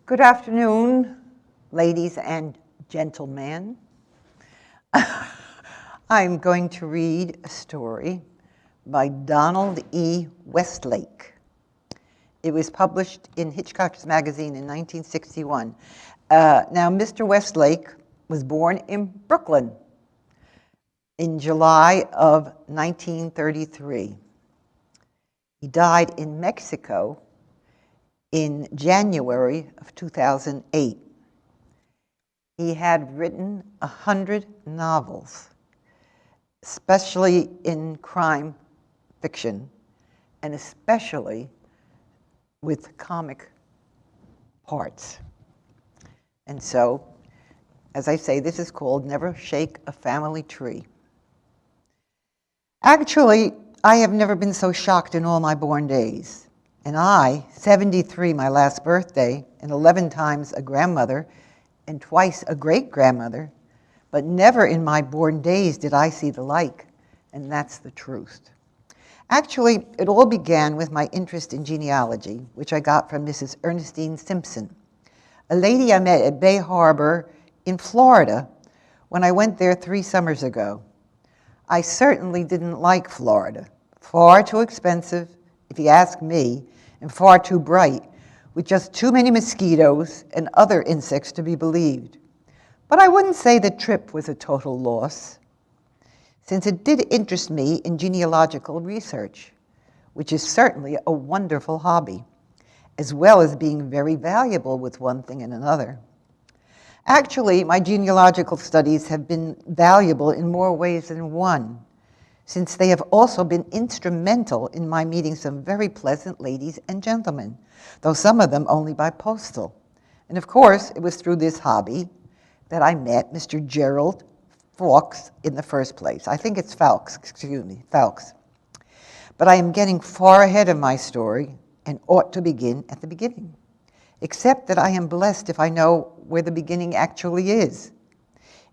Good afternoon, ladies and gentlemen. I'm going to read a story by Donald E. Westlake. It was published in Hitchcock's Magazine in 1961. Now, Mr. Westlake was born in Brooklyn in July of 1933. He died in Mexico in January of 2008. He had written 100 novels, especially in crime fiction, and especially with comic parts. And so, as I say, this is called Never Shake a Family Tree. Actually, I have never been so shocked in all my born days. And I, 73, my last birthday, and 11 times a grandmother, and twice a great-grandmother, but never in my born days did I see the like, and that's the truth. Actually, it all began with my interest in genealogy, which I got from Mrs. Ernestine Simpson, a lady I met at Bay Harbor in Florida when I went there 3 summers ago. I certainly didn't like Florida. Far too expensive, if you ask me, and far too bright, with just too many mosquitoes and other insects to be believed. But I wouldn't say the trip was a total loss, since it did interest me in genealogical research, which is certainly a wonderful hobby, as well as being very valuable with one thing and another. Actually, my genealogical studies have been valuable in more ways than one, since they have also been instrumental in my meeting some very pleasant ladies and gentlemen, though some of them only by postal. And of course, it was through this hobby that I met Mr. Gerald Fawkes in the first place. I think it's Fawkes, Fawkes. But I am getting far ahead of my story and ought to begin at the beginning, except that I am blessed if I know where the beginning actually is.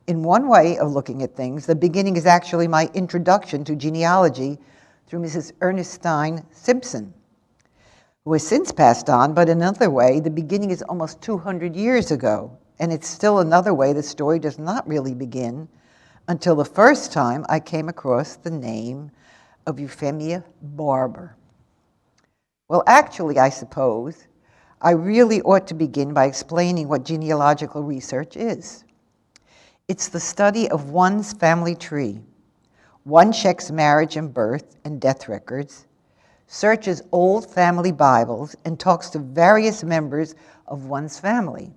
In one way of looking at things, the beginning is actually my introduction to genealogy through Mrs. Ernestine Simpson, who has since passed on, but in another way, the beginning is almost 200 years ago, and it's still another way the story does not really begin until the first time I came across the name of Euphemia Barber. Well, actually, I suppose, I really ought to begin by explaining what genealogical research is. It's the study of one's family tree. One checks marriage and birth and death records, searches old family Bibles, and talks to various members of one's family.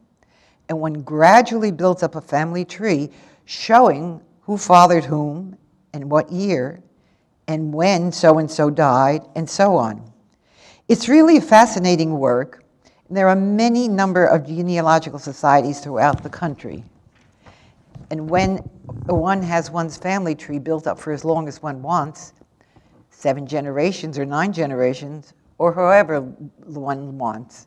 And one gradually builds up a family tree showing who fathered whom and what year and when so-and-so died and so on. It's really a fascinating work. And there are many number of genealogical societies throughout the country. And when one has one's family tree built up for as long as one wants, 7 generations or 9 generations, or however one wants,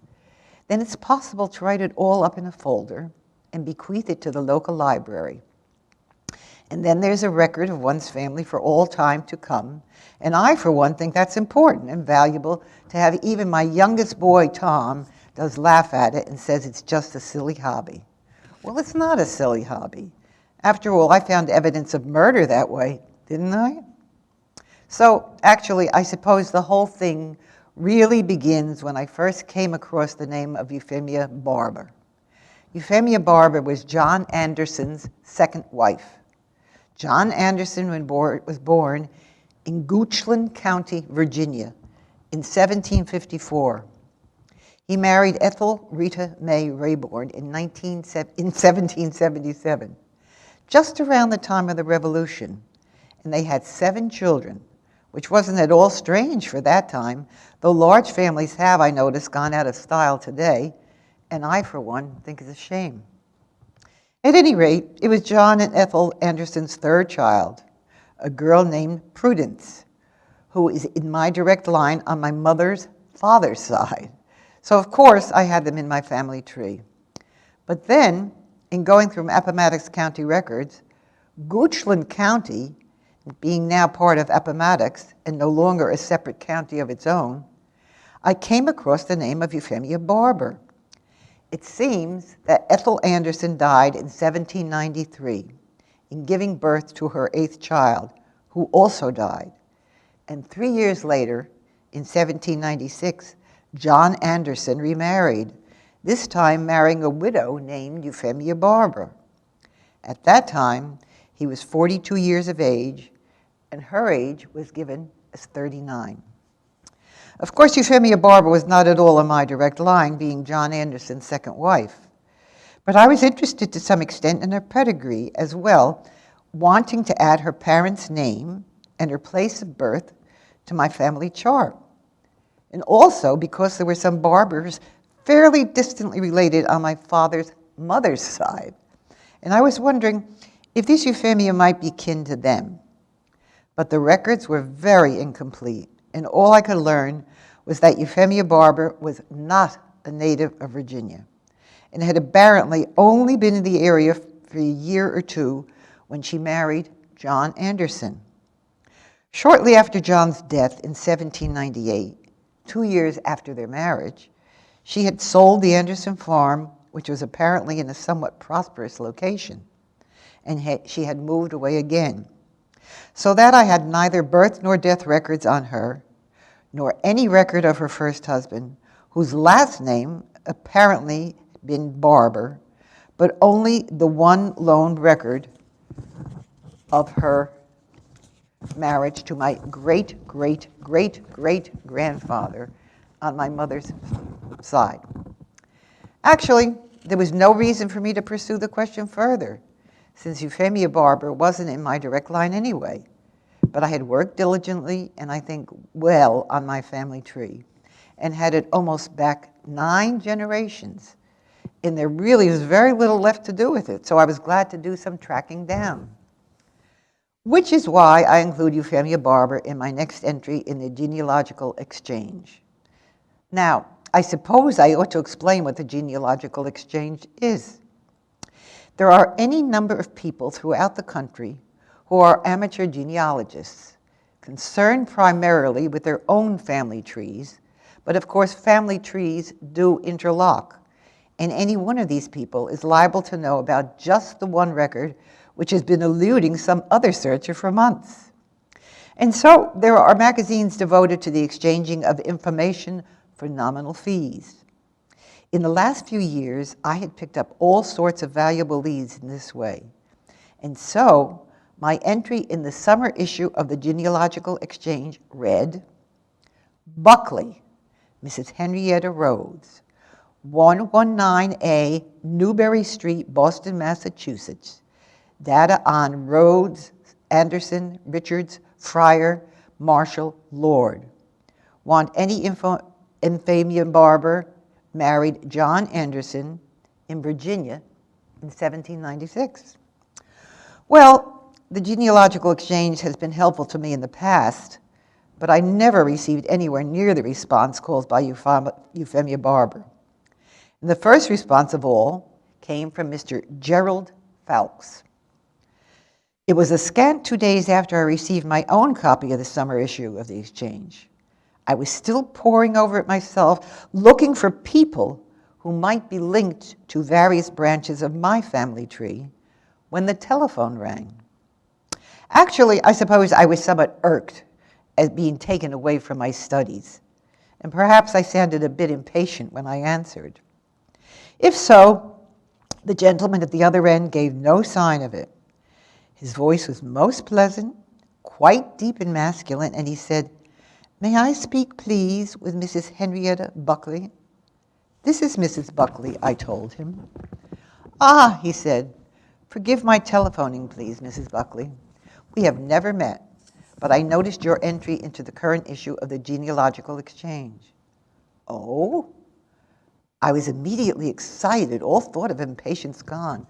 then it's possible to write it all up in a folder and bequeath it to the local library. And then there's a record of one's family for all time to come. And I, for one, think that's important and valuable to have. Even my youngest boy, Tom, does laugh at it and says it's just a silly hobby. Well, it's not a silly hobby. After all, I found evidence of murder that way, didn't I? So actually, I suppose the whole thing really begins when I first came across the name of Euphemia Barber. Euphemia Barber was John Anderson's second wife. John Anderson was born in Goochland County, Virginia, in 1754. He married Ethel Rita May Rayborn in 1777. Just around the time of the Revolution, and they had 7 children, which wasn't at all strange for that time, though large families have, I noticed, gone out of style today, and I, for one, think it's a shame. At any rate, it was John and Ethel Anderson's 3rd child, a girl named Prudence, who is in my direct line on my mother's father's side. So, of course, I had them in my family tree. But then, in going through Appomattox County records, Goochland County, being now part of Appomattox and no longer a separate county of its own, I came across the name of Euphemia Barber. It seems that Ethel Anderson died in 1793 in giving birth to her 8th child, who also died. And 3 years later, in 1796, John Anderson remarried, this time marrying a widow named Euphemia Barber. At that time, he was 42 years of age, and her age was given as 39. Of course, Euphemia Barber was not at all in my direct line, being John Anderson's second wife. But I was interested to some extent in her pedigree as well, wanting to add her parents' name and her place of birth to my family chart. And also because there were some Barbers fairly distantly related on my father's mother's side. And I was wondering if this Euphemia might be kin to them. But the records were very incomplete, and all I could learn was that Euphemia Barber was not a native of Virginia, and had apparently only been in the area for a year or two when she married John Anderson. Shortly after John's death in 1798, 2 years after their marriage, she had sold the Anderson farm, which was apparently in a somewhat prosperous location, and she had moved away again. So that I had neither birth nor death records on her, nor any record of her first husband, whose last name apparently had been Barber, but only the one lone record of her marriage to my great-great-great-great-grandfather on my mother's side. Actually, there was no reason for me to pursue the question further, since Euphemia Barber wasn't in my direct line anyway. But I had worked diligently, and I think well, on my family tree, and had it almost back 9 generations. And there really was very little left to do with it, so I was glad to do some tracking down. Which is why I include Euphemia Barber in my next entry in the genealogical exchange. Now, I suppose I ought to explain what the genealogical exchange is. There are any number of people throughout the country who are amateur genealogists, concerned primarily with their own family trees, but of course family trees do interlock, and any one of these people is liable to know about just the one record which has been eluding some other searcher for months. And so there are magazines devoted to the exchanging of information for nominal fees. In the last few years, I had picked up all sorts of valuable leads in this way. And so my entry in the summer issue of the Genealogical Exchange read, Buckley, Mrs. Henrietta Rhodes, 119A Newbury Street, Boston, Massachusetts. Data on Rhodes, Anderson, Richards, Fryer, Marshall, Lord. Want any info? Euphemia Barber married John Anderson in Virginia in 1796. Well, the Genealogical Exchange has been helpful to me in the past, but I never received anywhere near the response caused by Euphemia Barber. And the first response of all came from Mr. Gerald Fowkes. It was a scant 2 days after I received my own copy of the summer issue of the Exchange. I was still poring over it myself, looking for people who might be linked to various branches of my family tree, when the telephone rang. Actually, I suppose I was somewhat irked at being taken away from my studies, and perhaps I sounded a bit impatient when I answered. If so, the gentleman at the other end gave no sign of it. His voice was most pleasant, quite deep and masculine, and he said, "May I speak, please, with Mrs. Henrietta Buckley?" "This is Mrs. Buckley," I told him. "Ah," he said, "forgive my telephoning, please, Mrs. Buckley. We have never met, but I noticed your entry into the current issue of the Genealogical Exchange." "Oh?" I was immediately excited, all thought of impatience gone.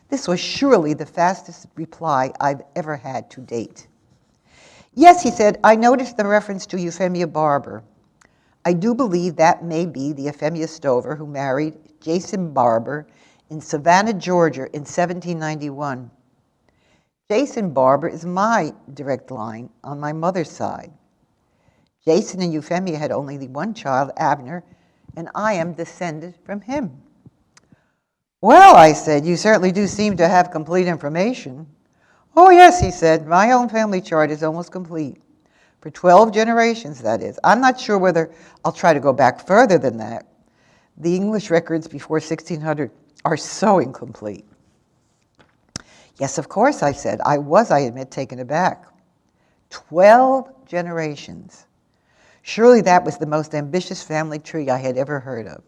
This was surely the fastest reply I've ever had to date. "Yes," he said, "I noticed the reference to Euphemia Barber. I do believe that may be the Euphemia Stover who married Jason Barber in Savannah, Georgia in 1791. Jason Barber is my direct line on my mother's side. Jason and Euphemia had only one child, Abner, and I am descended from him. Well, I said, you certainly do seem to have complete information. Oh, yes, he said, my own family chart is almost complete. For 12 generations, that is. I'm not sure whether I'll try to go back further than that. The English records before 1600 are so incomplete. Yes, of course, I said. I admit, taken aback. 12 generations. Surely that was the most ambitious family tree I had ever heard of,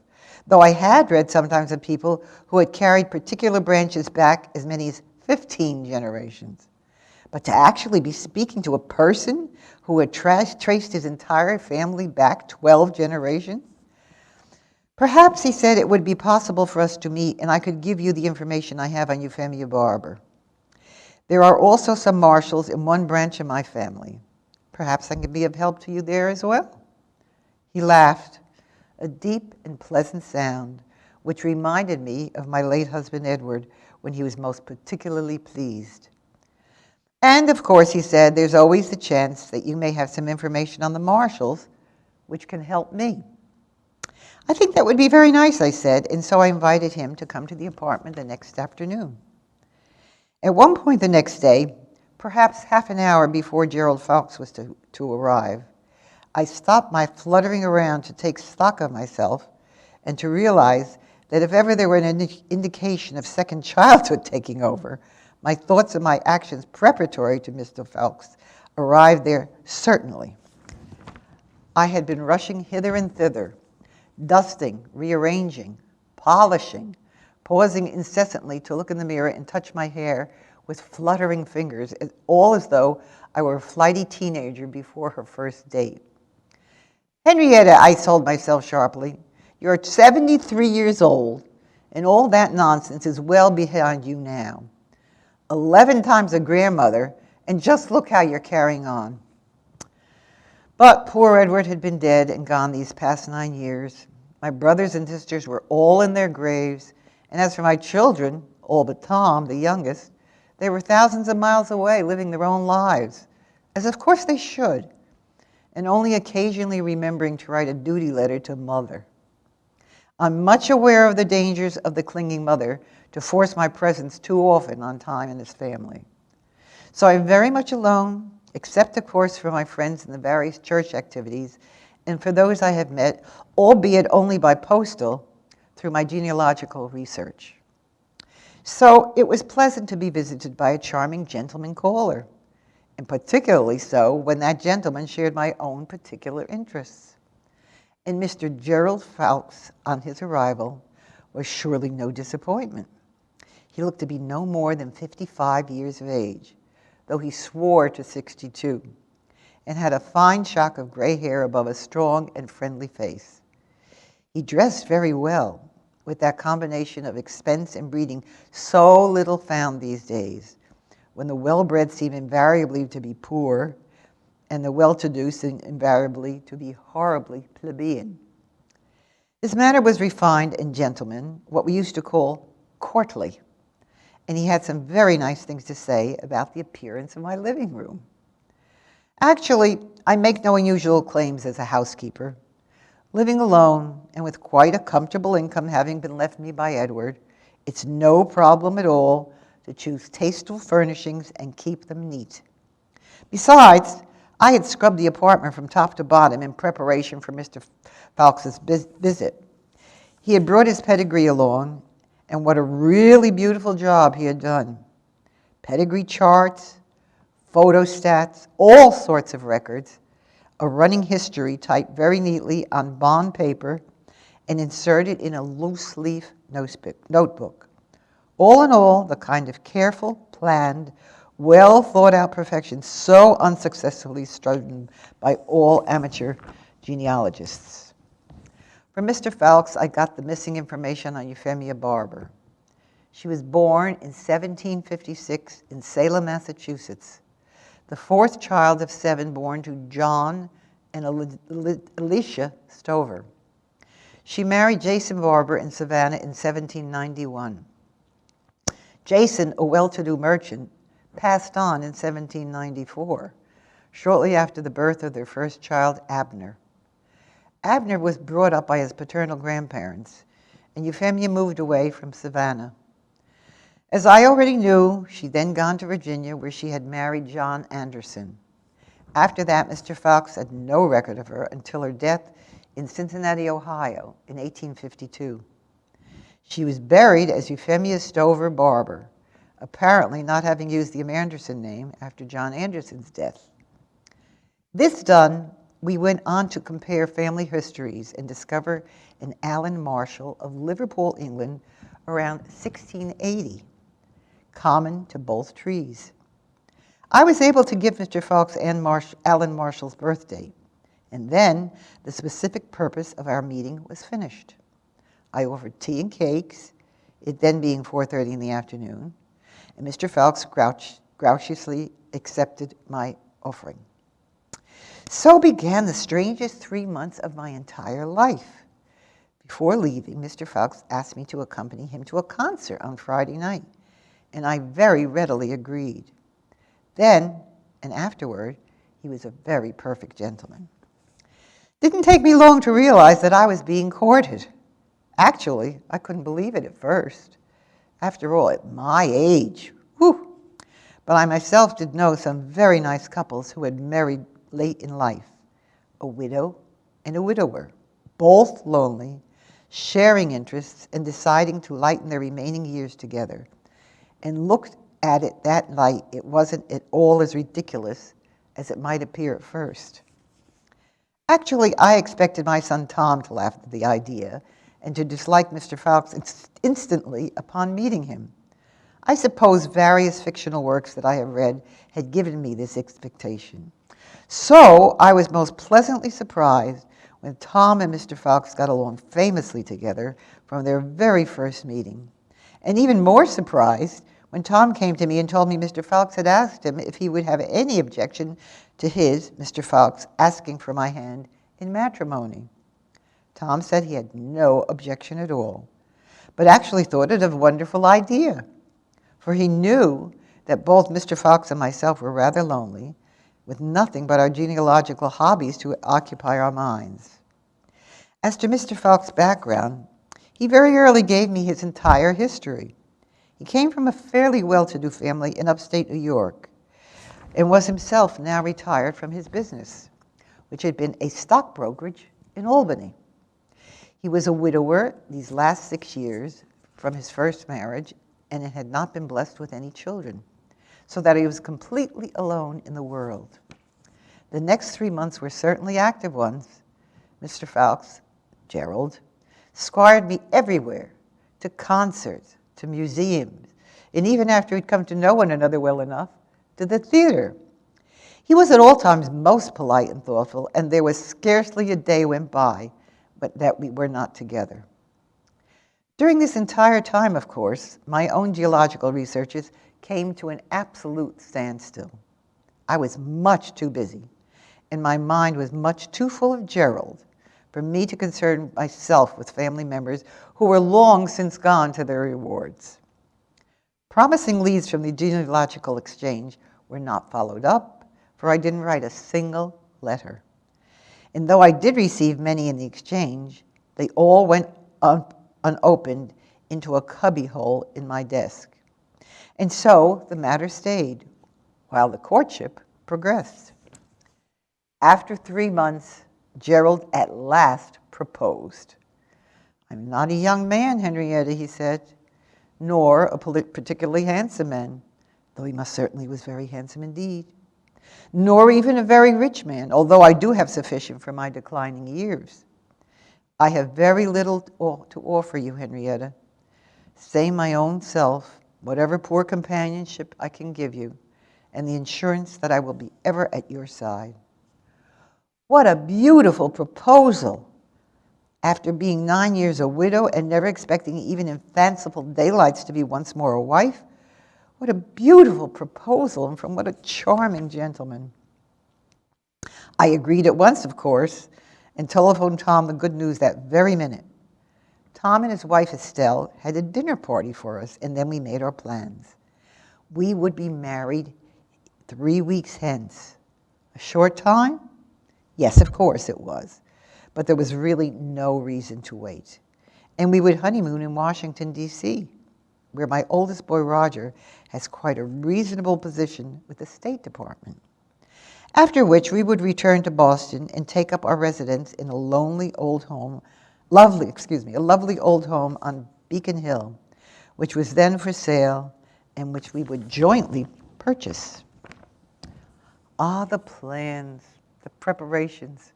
though I had read sometimes of people who had carried particular branches back as many as 15 generations. But to actually be speaking to a person who had traced his entire family back 12 generations? Perhaps, he said, it would be possible for us to meet and I could give you the information I have on Euphemia Barber. There are also some Marshalls in one branch of my family. Perhaps I can be of help to you there as well. He laughed, a deep and pleasant sound, which reminded me of my late husband Edward when he was most particularly pleased. And of course, he said, there's always the chance that you may have some information on the Marshalls, which can help me. I think that would be very nice, I said, and so I invited him to come to the apartment the next afternoon. At one point the next day, perhaps half an hour before Gerald Fawkes was to arrive, I stopped my fluttering around to take stock of myself and to realize that if ever there were an indication of second childhood taking over, my thoughts and my actions preparatory to Mr. Fawkes arrived there certainly. I had been rushing hither and thither, dusting, rearranging, polishing, pausing incessantly to look in the mirror and touch my hair with fluttering fingers, all as though I were a flighty teenager before her first date. Henrietta, I told myself sharply, you're 73 years old, and all that nonsense is well behind you now. 11 times a grandmother, and just look how you're carrying on. But poor Edward had been dead and gone these past 9 years. My brothers and sisters were all in their graves, and as for my children, all but Tom, the youngest, they were thousands of miles away living their own lives, as of course they should, and only occasionally remembering to write a duty letter to mother. I'm much aware of the dangers of the clinging mother to force my presence too often on time and his family. So I'm very much alone, except of course for my friends in the various church activities, and for those I have met, albeit only by postal, through my genealogical research. So it was pleasant to be visited by a charming gentleman caller, and particularly so when that gentleman shared my own particular interests. And Mr. Gerald Fawkes, on his arrival, was surely no disappointment. He looked to be no more than 55 years of age, though he swore to 62, and had a fine shock of gray hair above a strong and friendly face. He dressed very well, with that combination of expense and breeding so little found these days, when the well-bred seem invariably to be poor, and the well-to-do seem invariably to be horribly plebeian. His manner was refined and gentleman, what we used to call courtly, and he had some very nice things to say about the appearance of my living room. Actually, I make no unusual claims as a housekeeper. Living alone and with quite a comfortable income having been left me by Edward, it's no problem at all to choose tasteful furnishings and keep them neat. Besides, I had scrubbed the apartment from top to bottom in preparation for Mr. Fawkes' visit. He had brought his pedigree along, and what a really beautiful job he had done. Pedigree charts, photostats, all sorts of records, a running history typed very neatly on bond paper and inserted in a loose-leaf notebook. All in all, the kind of careful, planned, well-thought-out perfection so unsuccessfully strived by all amateur genealogists. From Mr. Fawkes, I got the missing information on Euphemia Barber. She was born in 1756 in Salem, Massachusetts, the fourth child of 7 born to John and Alicia Stover. She married Jason Barber in Savannah in 1791. Jason, a well-to-do merchant, passed on in 1794, shortly after the birth of their first child, Abner. Abner was brought up by his paternal grandparents, and Euphemia moved away from Savannah. As I already knew, she'd then gone to Virginia, where she had married John Anderson. After that, Mr. Fox had no record of her until her death in Cincinnati, Ohio, in 1852. She was buried as Euphemia Stover Barber, apparently not having used the Anderson name after John Anderson's death. This done, we went on to compare family histories and discover an Allan Marshall of Liverpool, England, around 1680, common to both trees. I was able to give Mr. Fox Allan Marshall's birth date, and then the specific purpose of our meeting was finished. I offered tea and cakes, it then being 4:30 in the afternoon, and Mr. Fox graciously accepted my offering. So began the strangest 3 months of my entire life. Before leaving, Mr. Fox asked me to accompany him to a concert on Friday night, and I very readily agreed. Then, and afterward, he was a very perfect gentleman. Didn't take me long to realize that I was being courted. Actually, I couldn't believe it at first. After all, at my age, whew. But I myself did know some very nice couples who had married late in life, a widow and a widower, both lonely, sharing interests and deciding to lighten their remaining years together. And looked at it that night, it wasn't at all as ridiculous as it might appear at first. Actually, I expected my son Tom to laugh at the idea and to dislike Mr. Fox instantly upon meeting him. I suppose various fictional works that I have read had given me this expectation. So I was most pleasantly surprised when Tom and Mr. Fox got along famously together from their very first meeting. And even more surprised when Tom came to me and told me Mr. Fox had asked him if he would have any objection to his, Mr. Fox, asking for my hand in matrimony. Tom said he had no objection at all, but actually thought it a wonderful idea, for he knew that both Mr. Fox and myself were rather lonely, with nothing but our genealogical hobbies to occupy our minds. As to Mr. Fox's background, he very early gave me his entire history. He came from a fairly well-to-do family in upstate New York and was himself now retired from his business, which had been a stock brokerage in Albany. He was a widower these last 6 years from his first marriage and had not been blessed with any children, so that he was completely alone in the world. The next 3 months were certainly active ones. Mr. Fox, Gerald, squired me everywhere, to concerts, to museums, and even after we'd come to know one another well enough, to the theater. He was at all times most polite and thoughtful, and there was scarcely a day went by but that we were not together. During this entire time, of course, my own geological researches came to an absolute standstill. I was much too busy, and my mind was much too full of Gerald for me to concern myself with family members who were long since gone to their rewards. Promising leads from the genealogical exchange were not followed up, for I didn't write a single letter. And though I did receive many in the exchange, they all went unopened into a cubbyhole in my desk. And so the matter stayed, while the courtship progressed. After 3 months, Gerald at last proposed. "I'm not a young man, Henrietta," he said, "nor a particularly handsome man, though he most certainly was very handsome indeed, nor even a very rich man, although I do have sufficient for my declining years. I have very little to offer you, Henrietta, save my own self, whatever poor companionship I can give you, and the assurance that I will be ever at your side." What a beautiful proposal! After being 9 years a widow and never expecting even in fanciful daylights to be once more a wife, what a beautiful proposal, and from what a charming gentleman. I agreed at once, of course, and telephoned Tom the good news that very minute. Tom and his wife Estelle had a dinner party for us, and then we made our plans. We would be married 3 weeks hence. A short time? Yes, of course it was, but there was really no reason to wait. and we would honeymoon in Washington, D.C., where my oldest boy, Roger, has quite a reasonable position with the State Department. After which we would return to Boston and take up our residence in a lovely old home on Beacon Hill, which was then for sale and which we would jointly purchase. Ah, the plans, the preparations.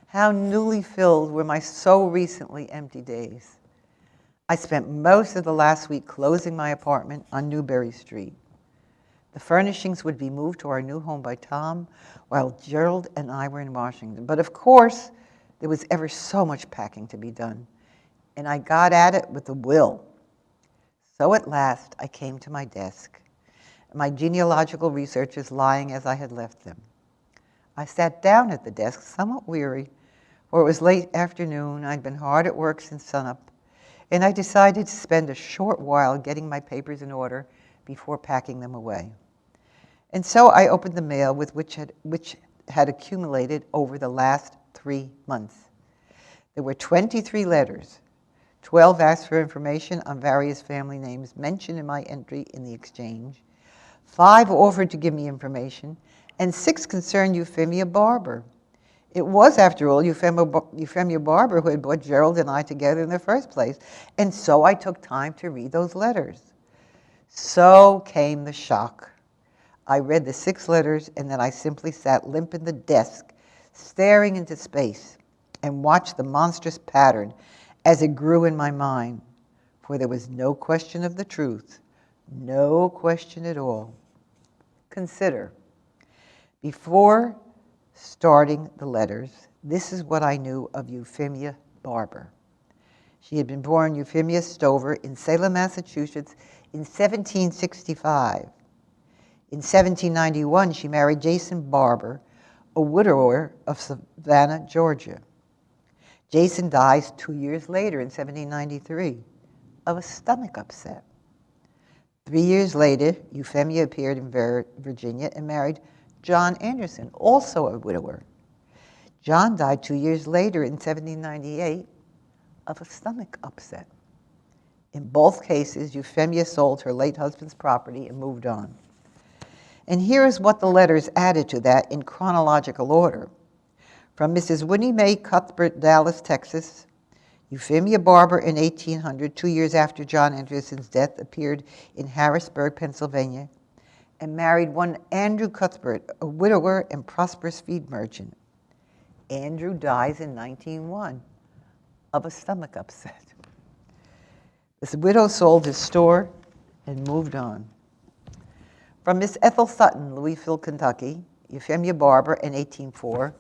How newly filled were my so recently empty days. I spent most of the last week closing my apartment on Newbury Street. The furnishings would be moved to our new home by Tom while Gerald and I were in Washington. But of course, there was ever so much packing to be done, and I got at it with a will. So at last, I came to my desk, my genealogical researches lying as I had left them. I sat down at the desk, somewhat weary, for it was late afternoon. I'd been hard at work since sunup, and I decided to spend a short while getting my papers in order before packing them away. And so I opened the mail with which had accumulated over the last 3 months. There were 23 letters. 12 asked for information on various family names mentioned in my entry in the exchange. 5 offered to give me information, and 6 concerned Euphemia Barber. It was, after all, Euphemia Barber who had brought Gerald and I together in the first place, and so I took time to read those letters. So came the shock. I read the 6 letters, and then I simply sat limp in the desk, staring into space, and watched the monstrous pattern as it grew in my mind, for there was no question of the truth, no question at all. Consider, before starting the letters, this is what I knew of Euphemia Barber. She had been born Euphemia Stover in Salem, Massachusetts in 1765. In 1791, she married Jason Barber, a widower of Savannah, Georgia. Jason dies 2 years later in 1793 of a stomach upset. 3 years later, Euphemia appeared in Virginia and married John Anderson, also a widower. John died 2 years later in 1798 of a stomach upset. In both cases, Euphemia sold her late husband's property and moved on. And here is what the letters added to that in chronological order. From Mrs. Winnie Mae Cuthbert, Dallas, Texas, Euphemia Barber in 1800, 2 years after John Anderson's death, appeared in Harrisburg, Pennsylvania, and married one Andrew Cuthbert, a widower and prosperous feed merchant. Andrew dies in 1901 of a stomach upset. This widow sold his store and moved on. From Miss Ethel Sutton, Louisville, Kentucky, Euphemia Barber in 1804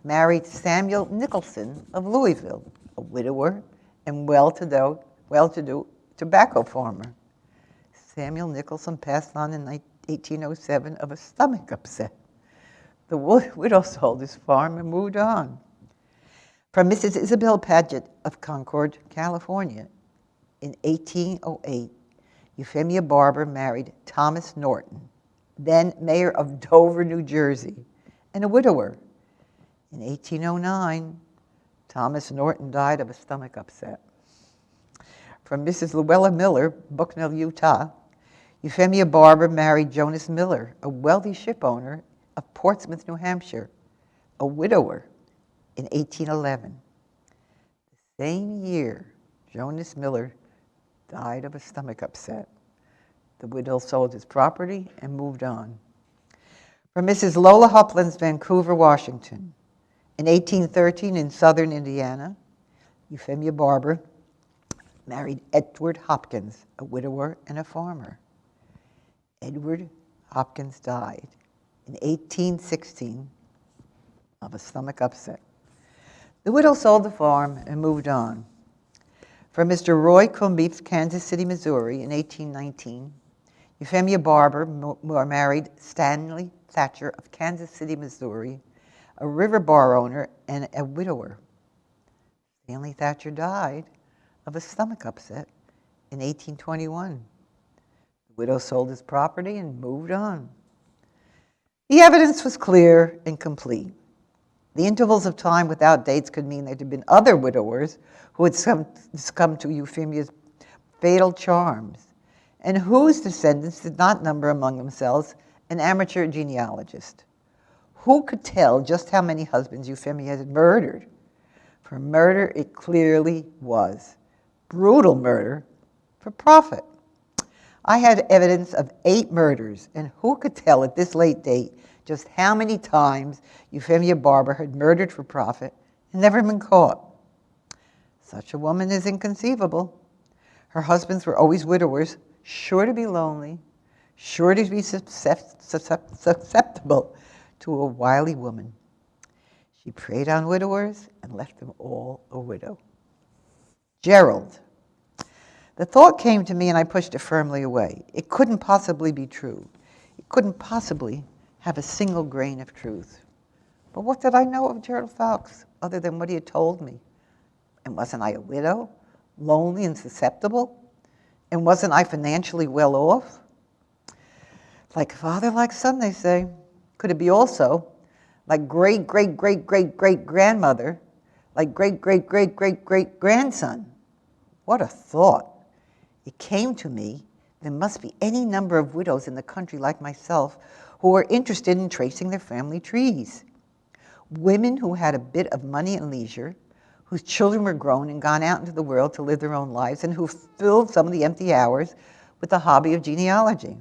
married Samuel Nicholson of Louisville, a widower and well-to-do tobacco farmer. Samuel Nicholson passed on in 1807 of a stomach upset. The widow sold his farm and moved on. From Mrs. Isabel Paget of Concord, California, in 1808, Euphemia Barber married Thomas Norton, then mayor of Dover, New Jersey, and a widower. In 1809, Thomas Norton died of a stomach upset. From Mrs. Luella Miller, Bucknell, Utah, Euphemia Barber married Jonas Miller, a wealthy ship owner of Portsmouth, New Hampshire, a widower, in 1811. The same year, Jonas Miller died of a stomach upset. The widow sold his property and moved on. From Mrs. Lola Hopkins, Vancouver, Washington, in 1813 in southern Indiana, Euphemia Barber married Edward Hopkins, a widower and a farmer. Edward Hopkins died in 1816 of a stomach upset. The widow sold the farm and moved on. From Mr. Roy Kornbluth, Kansas City, Missouri, in 1819, Euphemia Barber married Stanley Thatcher of Kansas City, Missouri, a river bar owner and a widower. Stanley Thatcher died of a stomach upset in 1821. The widow sold his property and moved on. The evidence was clear and complete. The intervals of time without dates could mean there had been other widowers who had succumbed to Euphemia's fatal charms, and whose descendants did not number among themselves an amateur genealogist. Who could tell just how many husbands Euphemia had murdered? For murder it clearly was. Brutal murder for profit. I had evidence of 8 murders, and who could tell at this late date just how many times Euphemia Barber had murdered for profit and never been caught? Such a woman is inconceivable. Her husbands were always widowers, sure to be lonely, sure to be susceptible to a wily woman. She preyed on widowers and left them all a widow. Gerald. The thought came to me and I pushed it firmly away. It couldn't possibly be true. It couldn't possibly have a single grain of truth. But what did I know of Gerald Fowlkes other than what he had told me? And wasn't I a widow, lonely and susceptible? And wasn't I financially well off? Like father, like son, they say. Could it be also like great-great-great-great-great-grandmother, like great-great-great-great-great-grandson? What a thought. It came to me there must be any number of widows in the country like myself who were interested in tracing their family trees. Women who had a bit of money and leisure, whose children were grown and gone out into the world to live their own lives, and who filled some of the empty hours with the hobby of genealogy.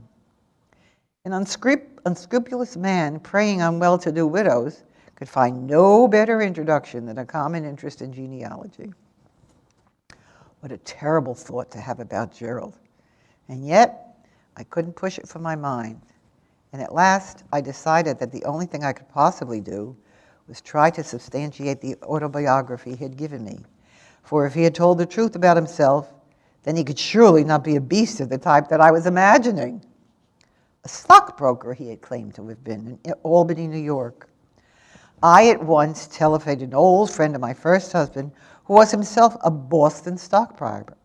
An unscrupulous man preying on well-to-do widows could find no better introduction than a common interest in genealogy. What a terrible thought to have about Gerald. And yet, I couldn't push it from my mind. And at last, I decided that the only thing I could possibly do was try to substantiate the autobiography he had given me. For if he had told the truth about himself, then he could surely not be a beast of the type that I was imagining. A stockbroker he had claimed to have been in Albany, New York. I at once telephoned an old friend of my first husband, who was himself a Boston stockbroker,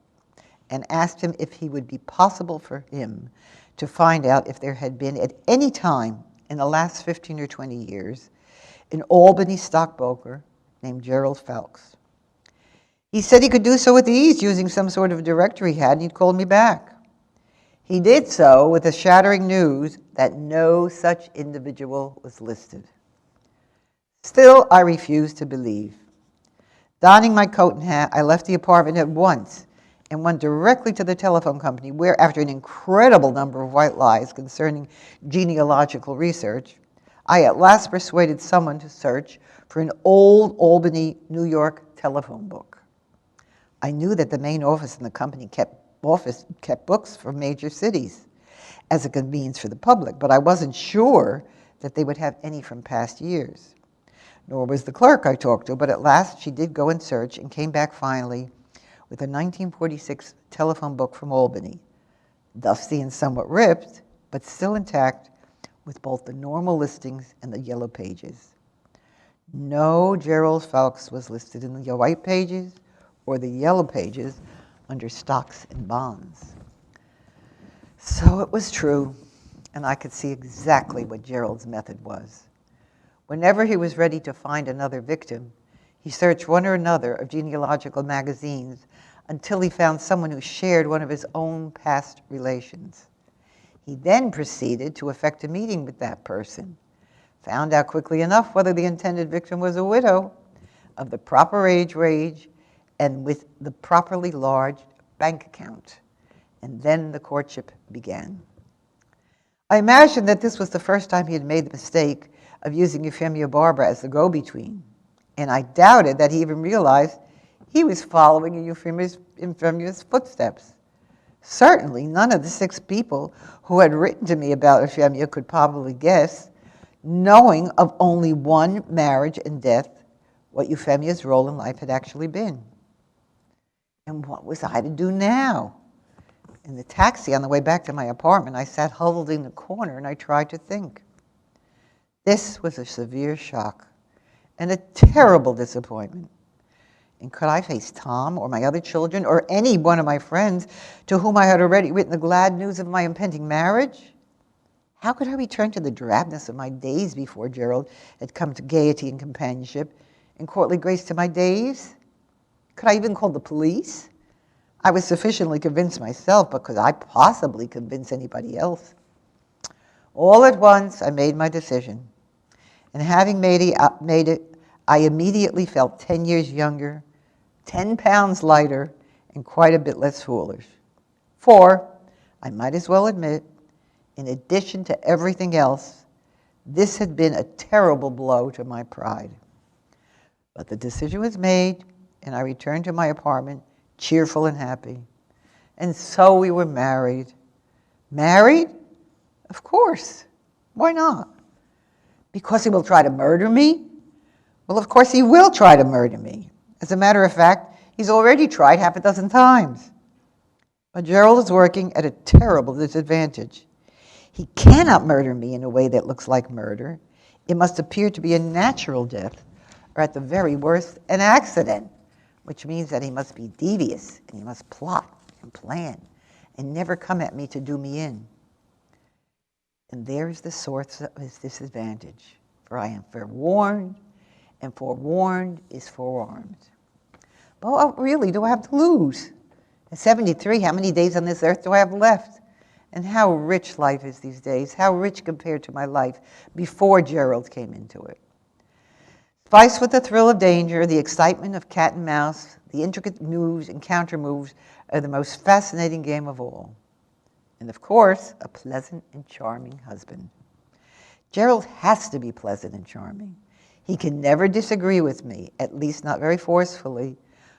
and asked him if he would be possible for him to find out if there had been at any time in the last 15 or 20 years an Albany stockbroker named Gerald Fowlkes. He said he could do so with ease using some sort of directory he had, and he'd called me back. He did so with the shattering news that no such individual was listed. Still, I refused to believe. Donning my coat and hat, I left the apartment at once and went directly to the telephone company where, after an incredible number of white lies concerning genealogical research, I at last persuaded someone to search for an old Albany, New York telephone book. I knew that the main office in the company kept books for major cities as a convenience for the public, but I wasn't sure that they would have any from past years. Nor was the clerk I talked to, but at last she did go and search and came back finally with a 1946 telephone book from Albany, dusty and somewhat ripped, but still intact, with both the normal listings and the yellow pages. No Gerald Fowlkes was listed in the white pages or the yellow pages under stocks and bonds. So it was true, and I could see exactly what Gerald's method was. Whenever he was ready to find another victim, he searched one or another of genealogical magazines until he found someone who shared one of his own past relations. He then proceeded to effect a meeting with that person, found out quickly enough whether the intended victim was a widow of the proper age range and with the properly large bank account, and then the courtship began. I imagined that this was the first time he had made the mistake of using Euphemia Barber as the go-between, and I doubted that he even realized he was following in Euphemia's footsteps. Certainly, none of the 6 people who had written to me about Euphemia could probably guess, knowing of only one marriage and death, what Euphemia's role in life had actually been. And what was I to do now? In the taxi on the way back to my apartment, I sat huddled in the corner and I tried to think. This was a severe shock and a terrible disappointment. And could I face Tom or my other children or any one of my friends to whom I had already written the glad news of my impending marriage? How could I return to the drabness of my days before Gerald had come to gaiety and companionship, and courtly grace to my days? Could I even call the police? I was sufficiently convinced myself, but could I possibly convince anybody else? All at once, I made my decision. And having made it, I immediately felt 10 years younger, 10 pounds lighter, and quite a bit less foolish. For, I might as well admit, in addition to everything else, this had been a terrible blow to my pride. But the decision was made, and I returned to my apartment cheerful and happy. And so we were married. Married? Of course. Why not? Because he will try to murder me? Well, of course he will try to murder me. As a matter of fact, he's already tried half a dozen times. But Gerald is working at a terrible disadvantage. He cannot murder me in a way that looks like murder. It must appear to be a natural death, or at the very worst, an accident, which means that he must be devious, and he must plot and plan, and never come at me to do me in. And there's the source of his disadvantage, for I am forewarned, and forewarned is forearmed. But what really do I have to lose? At 73, how many days on this earth do I have left? And how rich life is these days, how rich compared to my life before Gerald came into it. Spiced with the thrill of danger, the excitement of cat and mouse, the intricate moves and counter moves are the most fascinating game of all. And of course, a pleasant and charming husband. Gerald has to be pleasant and charming. He can never disagree with me, at least not very forcefully,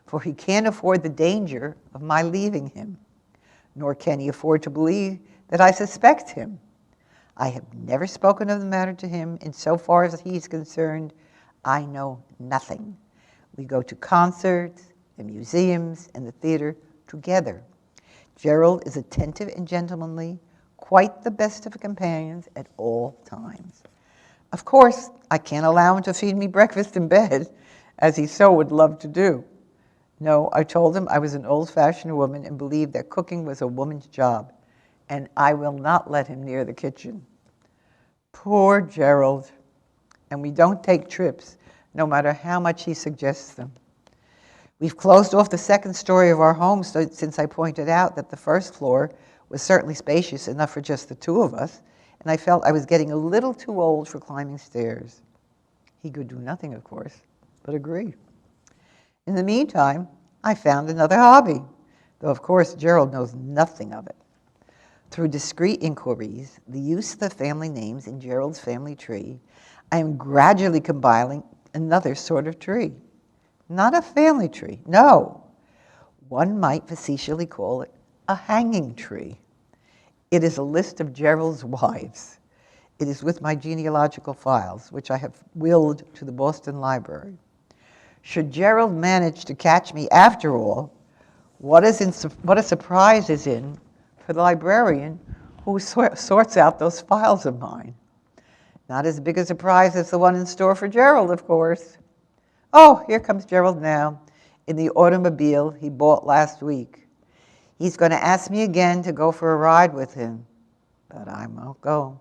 for he can't afford the danger of my leaving him, nor can he afford to believe that I suspect him. I have never spoken of the matter to him, and so far as he is concerned, I know nothing. We go to concerts, the museums, and the theater together. Gerald is attentive and gentlemanly, quite the best of companions at all times. Of course, I can't allow him to feed me breakfast in bed, as he so would love to do. No, I told him I was an old-fashioned woman and believed that cooking was a woman's job, and I will not let him near the kitchen. Poor Gerald. And we don't take trips, no matter how much he suggests them. We've closed off the second story of our home since I pointed out that the first floor was certainly spacious enough for just the two of us, and I felt I was getting a little too old for climbing stairs. He could do nothing, of course, but agree. In the meantime, I found another hobby, though of course Gerald knows nothing of it. Through discreet inquiries, the use of the family names in Gerald's family tree, I am gradually compiling another sort of tree. Not a family tree, no. One might facetiously call it a hanging tree. It is a list of Gerald's wives. It is with my genealogical files, which I have willed to the Boston Library. Should Gerald manage to catch me after all, what a surprise is in for the librarian who sorts out those files of mine. Not as big a surprise as the one in store for Gerald, of course. Oh, here comes Gerald now, in the automobile he bought last week. He's going to ask me again to go for a ride with him, but I won't go.